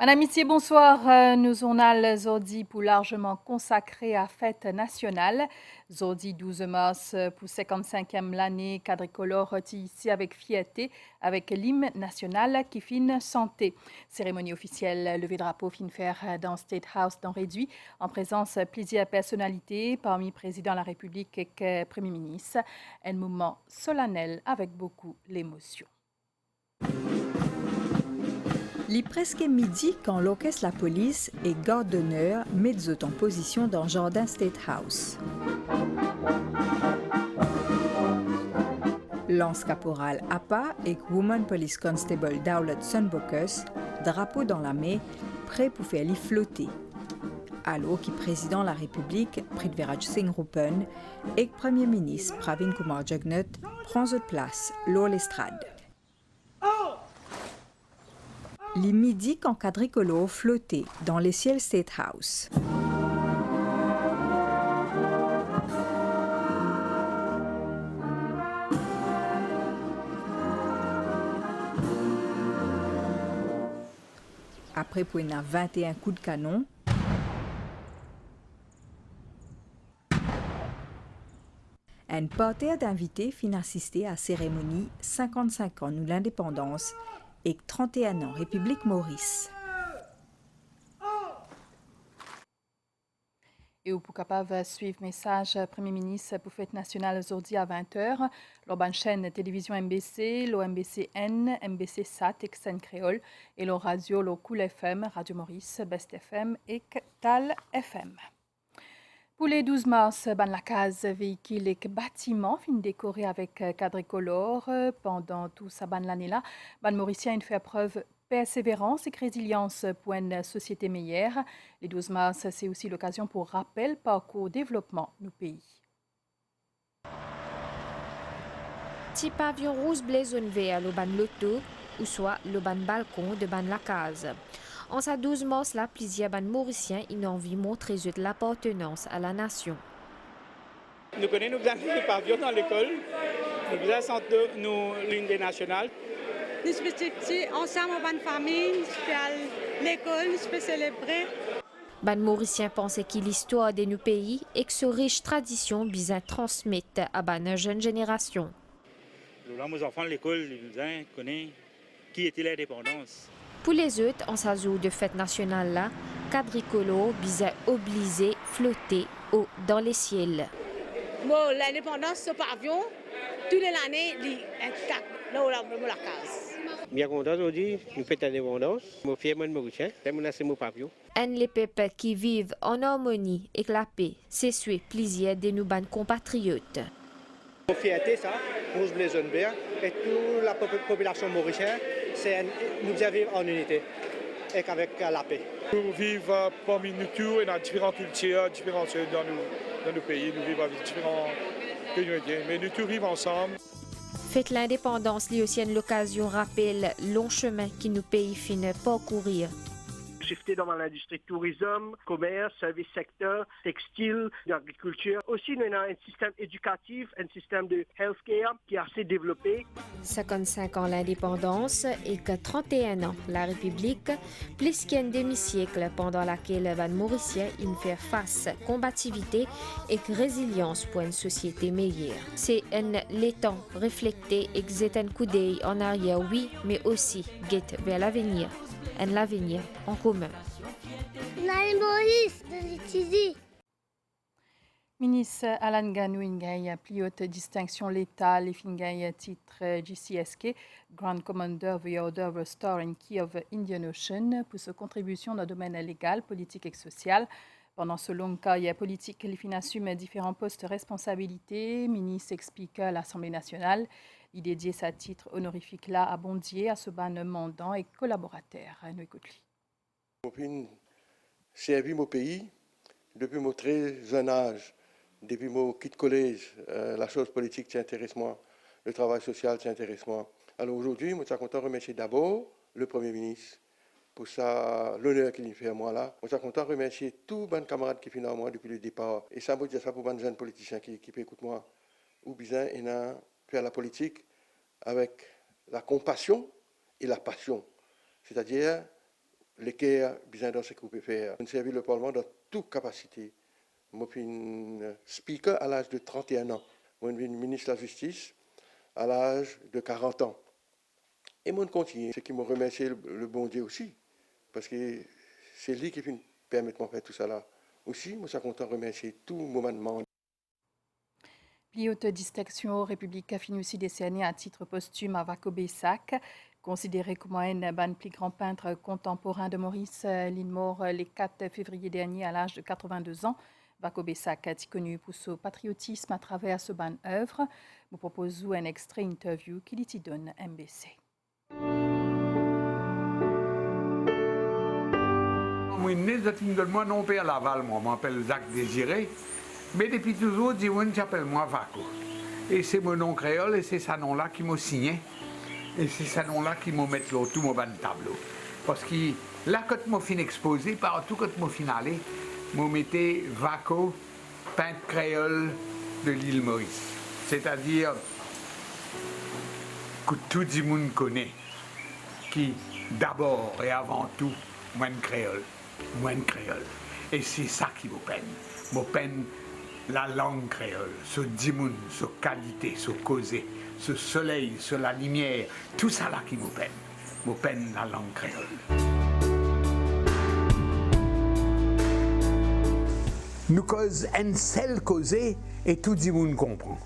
Madame, Messieurs, bonsoir. Nous journal Zordi pour largement consacré à fête nationale. Zordi 12 mars pour 55e l'année quadricolore ici avec fierté avec l'hymne national qui fin santé. Cérémonie officielle, levé drapeau fin faire dans State House dans Réduit en présence plusieurs personnalités parmi président de la République et Premier ministre. Un moment solennel avec beaucoup d'émotion. Il est presque midi quand l'orchestre La Police et garde d'honneur mettent en position dans Jardin State House. Lance caporal APA et Woman Police Constable Dowlett Sunbuckers, drapeau dans la main, prêt pour faire l'y flotter. Alors que président de la République, Prithviraj Singh Rupan, et Premier ministre Pravin Kumar Jugnauth prend votre place lors l'estrade. Les midi quand quadricolore flottait dans les ciels State House. Après pour 21 coups de canon, un parterre d'invités fin assister à la cérémonie 55 ans de l'indépendance et 31 ans République Maurice. Et pour capable suivre le message Premier ministre pour fête nationale aujourd'hui à 20h, la chaîne télévision MBC, l'OMBC-N, MBC SAT, Externe Créole, et la radio, le Cool FM, Radio Maurice, Best FM et Tal FM. Pour les 12 mars, la case véhicule et bâtiment fin décoré avec quadricolore pendant tout ça l'année-là. Mauricien fait preuve persévérance et résilience pour une société meilleure. Les 12 mars, c'est aussi l'occasion pour rappel parcours développement du pays. Petit pavillon rouge blason vert le ban loto ou soit le ban balcon de ban la case. En sa 12 mars, là, plusieurs ban mauriciens ont envie de montrer l'appartenance à la nation. Nous connaissons nous le pavillon dans l'école, nous avons l'unité nationale. Nous sommes ensemble en famille, nous sommes à l'école, nous sommes célébrer. Ban mauriciens pensaient que l'histoire de nos pays et que ce riche tradition bien transmettre à ban jeune génération. Nos enfants de l'école, ils connaissent qui était l'indépendance. Pour les autres, en sa jour de fête nationale là, quadricolore bizarre obligé flotter haut dans les ciels. Bon, l'indépendance, ce pavillon, toutes les années, il est là où la case. Bien content aujourd'hui, nous fêtons l'indépendance. Je suis fier de Mauricien, c'est mon pavillon. Un les peuples qui vivent en harmonie et la paix, c'est ce plaisir de nos ban compatriotes. Mon fierté, ça, Rouge Blason Vert, et toute la population mauricienne, nous vivons en unité et avec la paix. Nous vivons parmi nous tous et dans différentes cultures, différentes dans nos pays, nous vivons avec différents communautés, mais nous tous vivons ensemble. Faites l'indépendance, lui aussi l'occasion rappelle long chemin qui nous pays finit parcourir. Shifter dans l'industrie tourisme, commerce, service secteur, textile, agriculture. Aussi, nous avons un système éducatif, un système de healthcare qui est assez développé. 55 ans l'indépendance et que 31 ans la République, plus qu'un demi-siècle pendant laquelle Van Mauricien il fait face combativité et résilience pour une société meilleure. C'est un l'étang reflété et c'est un coup d'œil en arrière, oui, mais aussi guette vers l'avenir. L'avenir en commun. Ministre Alan Ganou plus haute distinction l'État, les fingay titre GCSK, Grand Commander of the Order of the Star and Key of the Indian Ocean, pour sa contribution dans le domaine légal, politique et social. Pendant ce long carrière politique, il assume différents postes de responsabilité. Ministre explique à l'Assemblée nationale. Il dédié sa titre honorifique là à Bondier, à ce ban mandant et collaborateur. Nous écoutons. J'ai servi mon pays depuis mon très jeune âge, depuis mon quitte collège. La chose politique t'intéresse moi, le travail social t'intéresse moi. Alors aujourd'hui, je suis content de remercier d'abord le Premier ministre pour l'honneur qu'il fait à moi là. Je suis content de remercier tous les camarades qui sont à moi depuis le départ. Et ça, je dire ça pour les jeunes politiciens qui écoutent moi. Ou bien, il a faire la politique avec la compassion et la passion. C'est-à-dire, l'équerre, bien dans ce qu'on peut faire. On servi le Parlement dans toute capacité. Moi, je suis speaker à l'âge de 31 ans. Moi, je suis ministre de la Justice à l'âge de 40 ans. Et moi, je continue. C'est qui m'a remercié le bon Dieu aussi. Parce que c'est lui qui permet de faire tout ça là. Aussi, moi, je suis content de remercier tout le moment. Plus haute distinction République a fini aussi décerné à titre posthume à Vako Bessak, considéré comme un des plus grands peintres contemporains de Maurice. Il mort le 4 février dernier à l'âge de 82 ans. Vako Bessak est connu pour son patriotisme à travers ce ban œuvre. Nous proposons un extrait interview qu'il y donne MBC. Moi, non père Laval, moi, m'appelle Jacques Désiré. Mais depuis toujours, Diwoun j'appelle moi Vako. Et c'est mon nom créole et c'est ce nom-là qui m'a signé. Et c'est ce nom-là qui m'a mis tout mon tableau. Parce que là, quand je suis exposé, partout quand je suis allé, je mettais Vako, peintre créole de l'île Maurice. C'est-à-dire que tout le monde connaît, qui d'abord et avant tout, moi créole. Et c'est ça qui me peine. Me peine la langue créole, ce dimoun, ce qualité, ce causé, ce soleil, ce la lumière, tout ça là qui me peine la langue créole. Nous cause un seul causé et tout dimoun comprend.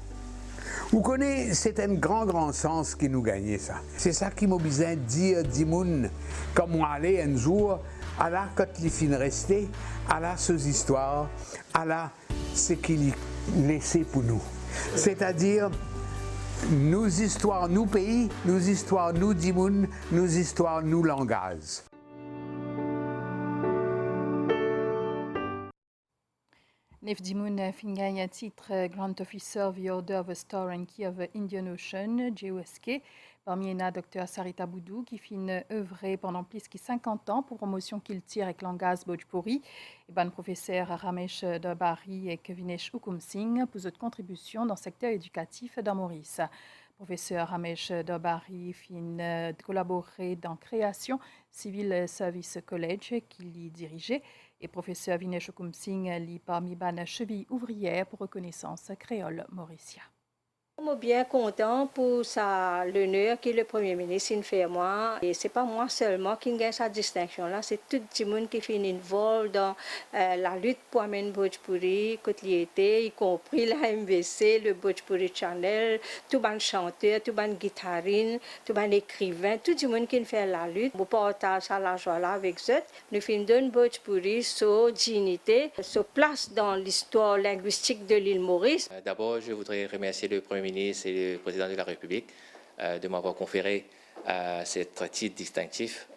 Vous connaissez, c'est un grand sens qui nous gagne ça. C'est ça qui m'a besoin de dire dimoun, comme on allait un jour, à la quand les fins restés, à la ces histoires, à la ce qu'il laissait pour nous. C'est-à-dire, nos histoires, nos pays, nos histoires, nous dimoun, nos histoires, nous langages. Nef Dimoun fingagne à titre Grand Officer of the Order of the Star and Key of the Indian Ocean, JOSK. Parmi eux, Dr Sarita Boudou, qui fin œuvré pendant plus de 50 ans pour promotion qu'il tire avec l'angaz Bhojpuri. Et ben, professeur Ramesh Dobari et Vinesh Hukum Singh pour votre contribution dans le secteur éducatif dans Maurice. Professeur Ramesh Dobari fin collaboré dans la création Civil Service College qu'il y dirigeait. Et professeur Vinesh Hukum Singh lit parmi ban cheville ouvrière pour reconnaissance créole mauricia. Je suis bien content pour l'honneur que le Premier ministre fait à moi. Et ce n'est pas moi seulement qui gagne cette distinction-là, c'est tout le monde qui finit involvé dans la lutte pour amener Bhojpuri, y compris la MBC, le Bhojpuri Channel, tout les chanteurs, tout les guitaristes, tout les écrivains, tout le monde qui fait la lutte. Nous partageons la joie avec eux. Nous faisons Bhojpuri sa dignité, sa place dans l'histoire linguistique de l'île Maurice. D'abord, je voudrais remercier le Premier ministre et le président de la République de m'avoir conféré ce titre distinctif.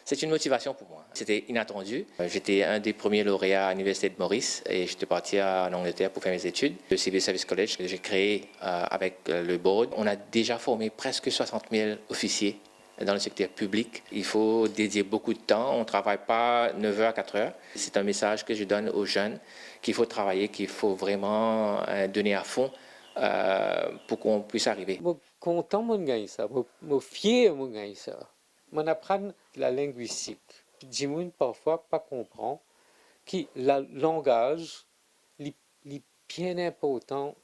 C'est une motivation pour moi. C'était inattendu. J'étais un des premiers lauréats à l'Université de Maurice et j'étais parti en Angleterre pour faire mes études. Le Civil Service College que j'ai créé avec le board. On a déjà formé presque 60 000 officiers dans le secteur public. Il faut dédier beaucoup de temps. On ne travaille pas 9 heures à 4 heures. C'est un message que je donne aux jeunes qu'il faut travailler, qu'il faut vraiment donner à fond pour qu'on puisse arriver. Je suis content de gagner ça, je suis fier de gagner ça. Je apprends la linguistique. Je ne parfois pas comprendre que le langage est bien important,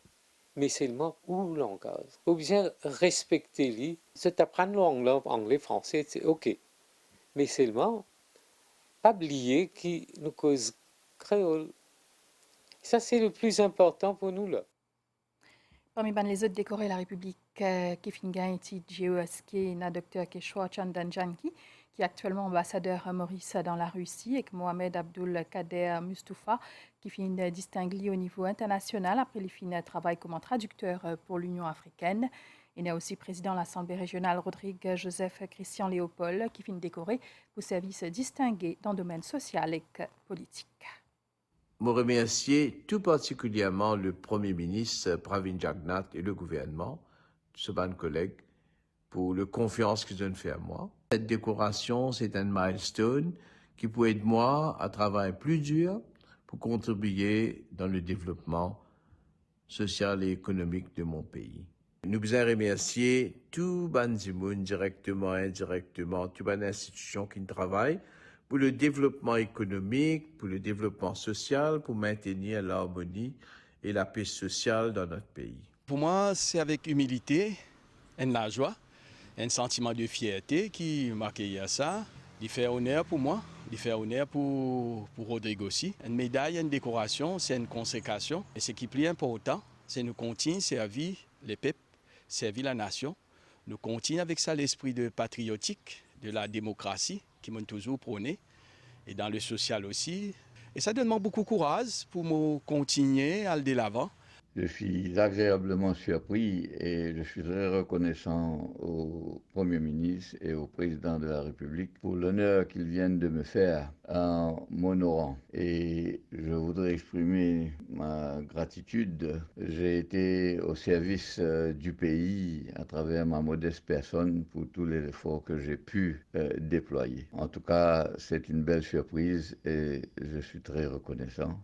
mais seulement le langage. Il faut bien respecter lui. C'est apprendre l'anglais, français, c'est OK. Mais seulement, pas oublier que nous cause créole. Ça, c'est le plus important pour nous là. Parmi les autres décorés la République, Kifingan et JOSK, na Dr Keshwar Chandanjanki, qui est actuellement ambassadeur Maurice dans la Russie, et Mohamed Abdul Kader Mustafa, qui finit distingué au niveau international après le travail comme traducteur pour l'Union africaine. Il est aussi président de l'Assemblée régionale Rodrigue Joseph Christian Léopold, qui finit décoré pour services distingués dans le domaine social et politique. Je remercier tout particulièrement le Premier ministre Pravin Jagnnath et le gouvernement, ce ban collègue, pour la confiance qu'ils ont fait à moi. Cette décoration, c'est un milestone qui peut aider moi à travailler plus dur pour contribuer dans le développement social et économique de mon pays. Nous besoin remercier tout Banzimoun, directement, indirectement, toute les institutions qui travaillent pour le développement économique, pour le développement social, pour maintenir l'harmonie et la paix sociale dans notre pays. Pour moi, c'est avec humilité et la joie, un sentiment de fierté qui m'accueille à ça. Il fait honneur pour moi, il fait honneur pour Rodrigo aussi. Une médaille, une décoration, c'est une consécration. Et ce qui est plus important, c'est nous continuer à servir les peuples, servir la nation. Nous continuons avec ça l'esprit de patriotique, de la démocratie qui m'a toujours prôné, et dans le social aussi. Et ça donne beaucoup de courage pour me continuer à aller de l'avant. Je suis agréablement surpris et je suis très reconnaissant au Premier ministre et au Président de la République pour l'honneur qu'ils viennent de me faire en m'honorant. Et je voudrais exprimer ma gratitude. J'ai été au service du pays à travers ma modeste personne pour tous les efforts que j'ai pu déployer. En tout cas, c'est une belle surprise et je suis très reconnaissant.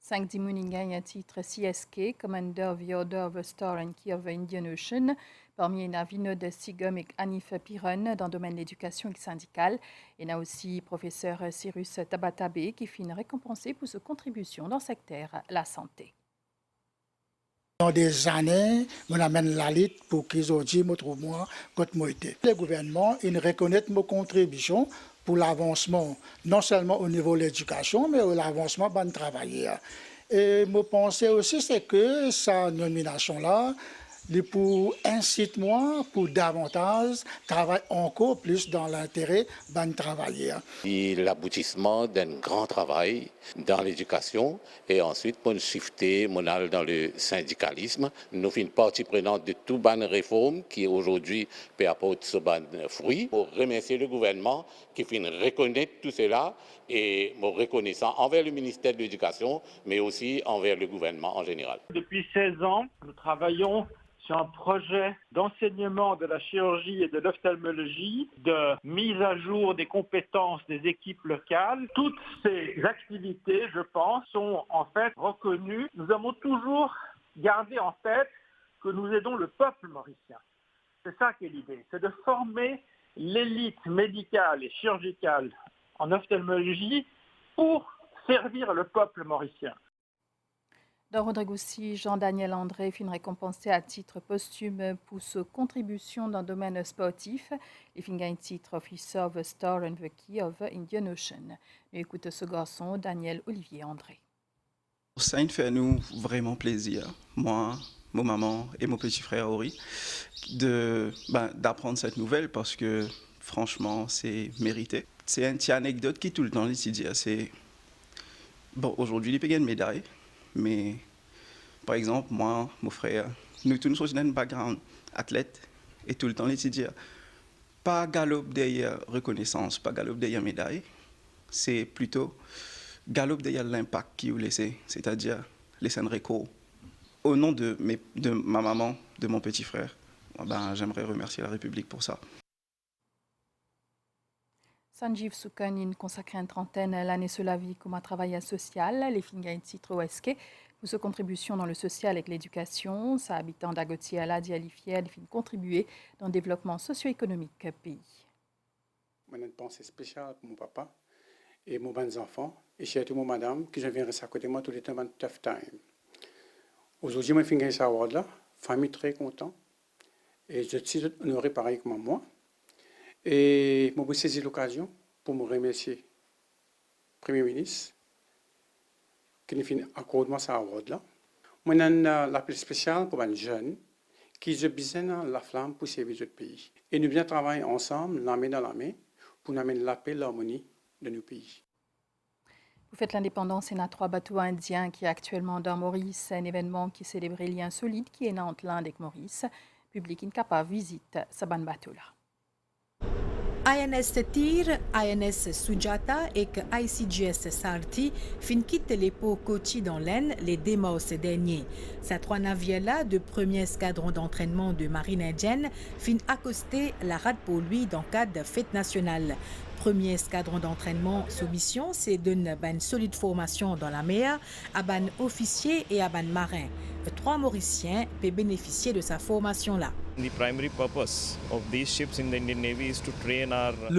5 Dimoun gagne un titre CSK, Commander of the Order of the Star and Key of the Indian Ocean, parmi les navires de Sigum et Anif Piron dans le domaine de l'éducation syndicale. Il y a aussi professeur Cyrus Tabatabe qui finit récompensé pour sa contribution dans le secteur la santé. Dans des années, on amène la lutte pour qu'ils ont dit, moi, contre moi. Le gouvernement, il reconnaît mes contributions pour l'avancement, non seulement au niveau de l'éducation, mais au l'avancement de travail. Et je pense aussi c'est que sa nomination-là, pour inciter moi pour davantage travailler encore plus dans l'intérêt de travailler. L'aboutissement d'un grand travail dans l'éducation et ensuite pour nous shifter dans le syndicalisme. Nous sommes une partie prenante de toute bonne réforme qui aujourd'hui peut apporter ce bon fruit. Pour remercier le gouvernement qui fait reconnaître tout cela et reconnaissant envers le ministère de l'Éducation mais aussi envers le gouvernement en général. Depuis 16 ans, nous travaillons sur un projet d'enseignement de la chirurgie et de l'ophtalmologie, de mise à jour des compétences des équipes locales. Toutes ces activités, je pense, sont en fait reconnues. Nous avons toujours gardé en tête que nous aidons le peuple mauricien. C'est ça qui est l'idée, c'est de former l'élite médicale et chirurgicale en ophtalmologie pour servir le peuple mauricien. Dans Rodrigo aussi, Jean-Daniel André finit récompensé à titre posthume pour sa contribution dans le domaine sportif. Il finit un titre Officer of the Star and the Key of the Indian Ocean. Nous écoutons ce garçon, Daniel Olivier André. Ça fait nous vraiment plaisir, moi, mon maman et mon petit frère Ori, d'apprendre cette nouvelle parce que franchement, c'est mérité. C'est une petite anecdote qui tout le temps ici dit, c'est bon, aujourd'hui, il peut gagner une médaille. Mais, par exemple, moi, mon frère, nous tous sommes dans un background athlète et tout le temps, les dire pas galop derrière reconnaissance, pas galop derrière médaille, c'est plutôt galop derrière l'impact qu'il vous laissez, c'est-à-dire laisser un réco. Au nom de ma maman, de mon petit frère, j'aimerais remercier la République pour ça. Sanjeev Sukhanin consacre une trentaine l'année sur la vie comme un travail social. Les filles gagnent titre OSK pour sa contribution dans le social et l'éducation. Sa habitant d'Agotier à la Dialifière, les filles contribuer dans le développement socio-économique du pays. J'ai une pensée spéciale pour mon papa et mes bons enfants et surtout mon madame qui vient rester à côté de moi tout le temps dans tough time. Aujourd'hui, je finis ça là, famille très content et je suis honoré pareil comme moi. Et je vais saisir l'occasion pour me remercier le Premier ministre qui nous fait accorder ce award-là. Moi, j'ai l'appel spécial pour les jeunes qui ont besoin de la flamme pour servir notre pays. Et nous bien travailler ensemble, la main dans la main, pour amener la paix et l'harmonie de nos pays. Vous faites l'indépendance, il y a 3 bateaux indiens qui est actuellement dans Maurice, un événement qui célèbre les liens solides qui est entre l'Inde et Maurice. Public incapable visite ce bateau-là. INS Tir, INS Sujata et ICGS Sarti fin quittent les pots Kochi dans l'Aisne les démos derniers. Ces 3 navires-là, de premier escadron d'entraînement de marine indienne, fin accoster la rade pour lui dans le cadre de fête nationale. Premier escadron d'entraînement sous mission, c'est d'une solide formation dans la mer, à ban officier et à ban marin. 3 Mauriciens peuvent bénéficier de sa formation-là. Le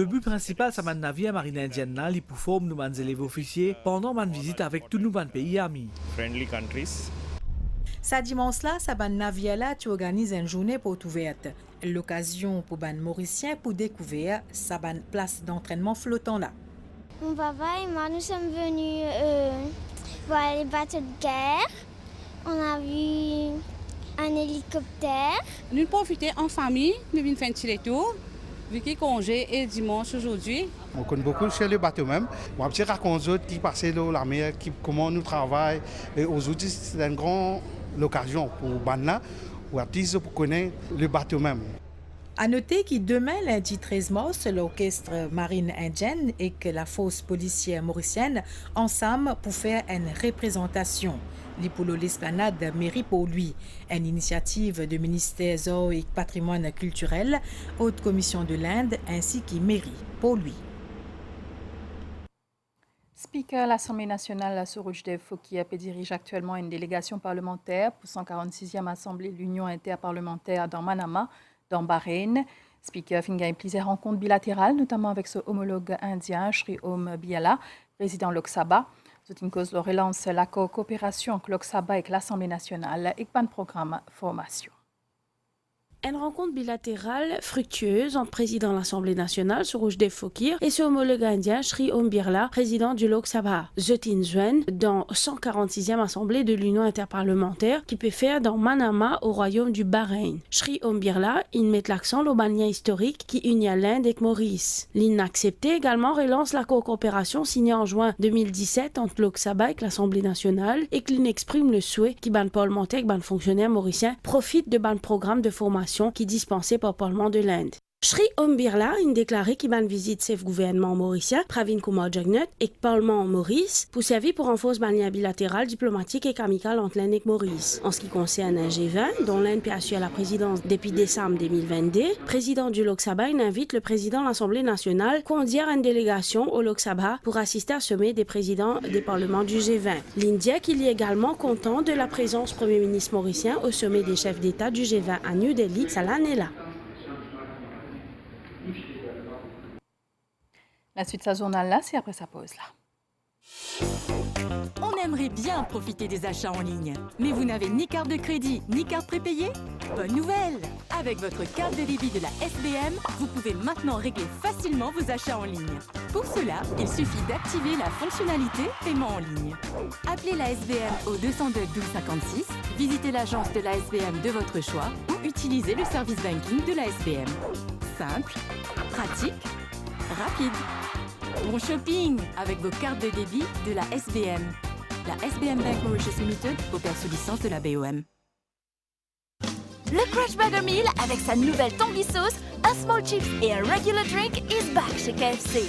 but principal de ce navire marine indienne là, c'est pour former nos élèves officiers pendant ma visite avec tous nos pays amis. Ça dimanche-là, ce navire-là organise une journée porte ouverte. L'occasion pour les Mauriciens pour découvrir sa place d'entraînement flottant là. Mon papa et moi, nous sommes venus voir les bateaux de guerre. On a vu un hélicoptère. Nous profitons en famille, nous venons faire un petit tour, vu qu'il est congé et dimanche aujourd'hui. On connaît beaucoup sur le bateau même. On petit raconte d'autres qui passaient la mer, comment nous travaillons. Et aujourd'hui, c'est une grande occasion pour Banna, ou artistes pour connaître le bateau même. À noter que demain, lundi 13 mars, l'orchestre marine indienne et que la force policière mauricienne ensemble pour faire une représentation. L'Ipolo l'Esplanade mairie pour lui, une initiative du ministère Zoo et Patrimoine culturel, Haute Commission de l'Inde ainsi que mairie pour lui. Speaker, l'Assemblée nationale Sorouj Fokia dirige actuellement une délégation parlementaire pour 146e Assemblée de l'Union interparlementaire dans Manama, dans Bahreïn. Speaker finit plusieurs rencontres bilatérales, notamment avec son homologue indien, Sri Om Birla, président Lok Sabha. C'est une cause de relance l'accord coopération avec Lok Sabha et l'Assemblée nationale et un programme formation. Une rencontre bilatérale fructueuse entre président de l'Assemblée nationale, Sorouj Fokir, et son homologue indien, Sri Om Birla, président du Lok Sabha. Zotin dans 146e Assemblée de l'Union interparlementaire qui peut faire dans Manama au royaume du Bahreïn. Sri Om Birla, il met l'accent sur le lien historique qui unit l'Inde et Maurice. L'inaccepté également relance l'accord coopération signé en juin 2017 entre Lok Sabha et l'Assemblée nationale et qu'il exprime le souhait que ban parlementaire et ban fonctionnaire mauricien profitent de ban programme de formation qui est dispensé par le Parlement de l'Inde. Sri Om Birla a déclaré qu'il va visiter le gouvernement mauricien, Pravin Kumar Jagnat, et le Parlement Maurice pour servir pour renforcer le lien bilatéral, diplomatique et amical entre l'Inde et Maurice. En ce qui concerne un G20, dont l'Inde peut assurer la présidence depuis décembre 2022, le président du Lok Sabha invite le président de l'Assemblée nationale à conduire une délégation au Lok Sabha pour assister au sommet des présidents des parlements du G20. L'Indien qu'il est également content de la présence du Premier ministre mauricien au sommet des chefs d'État du G20 à New Delhi, ça l'année là. La suite de sa journal-là, c'est après sa pause-là. On aimerait bien profiter des achats en ligne, mais vous n'avez ni carte de crédit, ni carte prépayée? Bonne nouvelle! Avec votre carte de débit de la SBM, vous pouvez maintenant régler facilement vos achats en ligne. Pour cela, il suffit d'activer la fonctionnalité paiement en ligne. Appelez la SBM au 202 12 56, visitez l'agence de la SBM de votre choix ou utilisez le service banking de la SBM. Simple, pratique, rapide. Bon shopping avec vos cartes de débit de la SBM. La SBM Bank Mauritius Limited opère sous licence de la BOM. Le Crush Burger Meal avec sa nouvelle Tangy Sauce, un small chips et un regular drink is back chez KFC.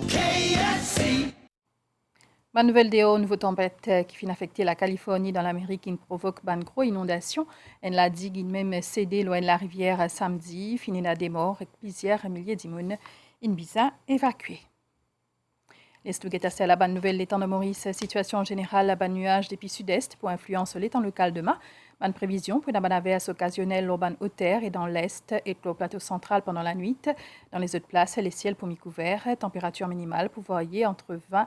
KFC. Bonne nouvelle des nouveau tempête qui finit affecter la Californie dans l'Amérique qui provoque une grosse inondation. Elle l'a dit qu'il même cédé loin de la rivière samedi, fini la des morts et plusieurs milliers d'immunes in bisa évacués. Les Stouguetas, la bonne nouvelle, l'étang de Maurice, situation générale, la bonne nuage depuis sud-est pour influence l'étang local de Ma. Bonne prévision pour la bonne averse occasionnelle au ban haute-terre et dans l'est et le plateau central pendant la nuit. Dans les autres places, les ciels pour mi-couverts, température minimale pour varier entre 20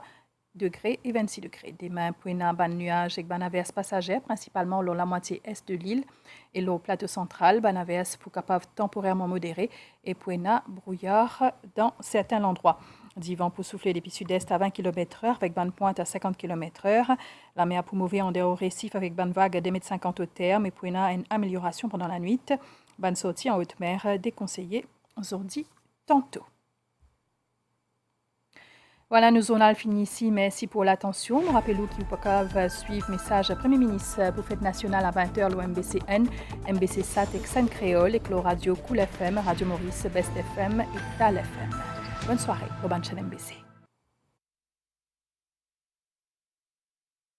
degrés et 26 degrés. Demain, pour une bonne nuage et bonne averse passagère, principalement dans la moitié est de l'île et le plateau central, bonne averse pour capable temporairement modérée et pour une brouillard dans certains endroits. Du vent pour souffler depuis sud-est à 20 km/h avec bonne pointe à 50 km/h. La mer pour mouver en dehors récif avec bonne vague de 2,50 m au terme et pour une amélioration pendant la nuit. Bonne sortie en haute mer déconseillée aujourd'hui tantôt. Voilà, nos journaux finissent ici. Merci pour l'attention. Nous rappelons que vous pouvez suivre le message Premier ministre pour Fête nationale à 20h, l'OMBCN, MBC SAT et Xen Créole, et le radio Cool FM, Radio Maurice, Best FM et Tal FM. Bonne soirée au Banchen MBC.